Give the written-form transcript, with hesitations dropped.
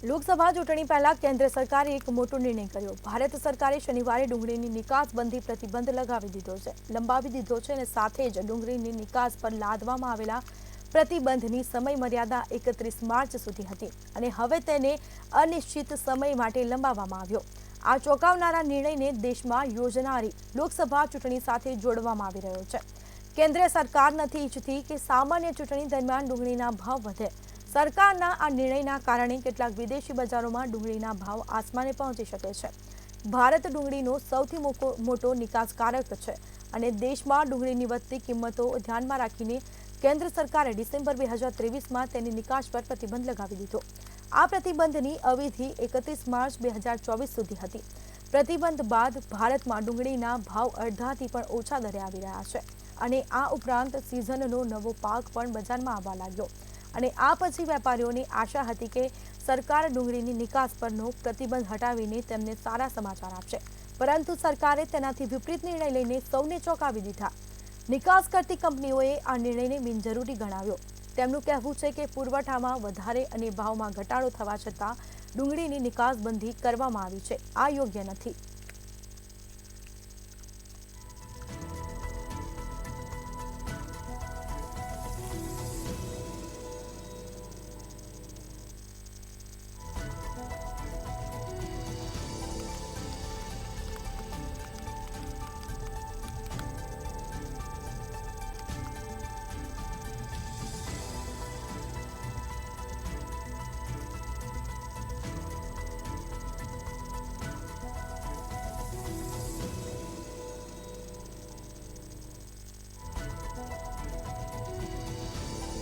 લોકસભા ચૂંટણી પહેલા કેન્દ્ર સરકારે એક મોટો નિર્ણય કર્યો। ભારત સરકારે શનિવારે ડુંગળીની નિકાસબંધી પ્રતિબંધ લગાવી દીધો છે, લંબાવી દીધો છે અને સાથે જ ડુંગળીની નિકાસ પર લાદવામાં આવેલા પ્રતિબંધની સમય મર્યાદા 31 માર્ચ સુધી હતી અને હવે તેને અનિશ્ચિત સમય માટે લંબાવવામાં આવ્યો। આ ચોંકાવનારા નિર્ણયને દેશમાં યોજાનારી લોકસભા ચૂંટણી સાથે જોડવામાં આવી રહ્યો છે। કેન્દ્ર સરકાર નથી ઈચ્છતી કે સામાન્ય ચૂંટણી દરમિયાન ડુંગળીના ભાવ વધે। સરકારના આ નિર્ણયના કારણે કેટલાક વિદેશી બજારોમાં ડુંગળીના ભાવ આસમાને પહોંચી શકે છે। ભારત ડુંગળીનો સૌથી મોટો નિકાસકારક છે અને દેશમાં ડુંગળીની વધતી કિંમતો ધ્યાનમાં રાખીને કેન્દ્ર સરકારે ડિસેમ્બર 2023માં તેની નિકાસ પર પ્રતિબંધ લગાવી દીધો। આ પ્રતિબંધની અવધિ 31 માર્ચ 2024 સુધી હતી। પ્રતિબંધ બાદ ભારતમાં ડુંગળીના ભાવ અડધાથી પણ ઓછા દરે આવી રહ્યા છે અને આ ઉપરાંત સિઝનનો નવો પાક પણ બજારમાં આવવા લાગ્યો અને આ પછી વેપારીઓને આશા હતી કે સરકાર ડુંગળીની નિકાસ પરનો પ્રતિબંધ હટાવીને તેમને સારા સમાચાર આપશે, પરંતુ સરકારે તેનાથી વિપરીત નિર્ણય લઈને સૌને ચોંકાવી દીધા। નિકાસ કરતી કંપનીઓએ આ નિર્ણયને બિનજરૂરી ગણાવ્યો। તેમનું કહેવું છે કે પુરવઠામાં વધારે અને ભાવમાં ઘટાડો થવા છતાં ડુંગળીની નિકાસબંધી કરવામાં આવી છે, આ યોગ્ય નથી।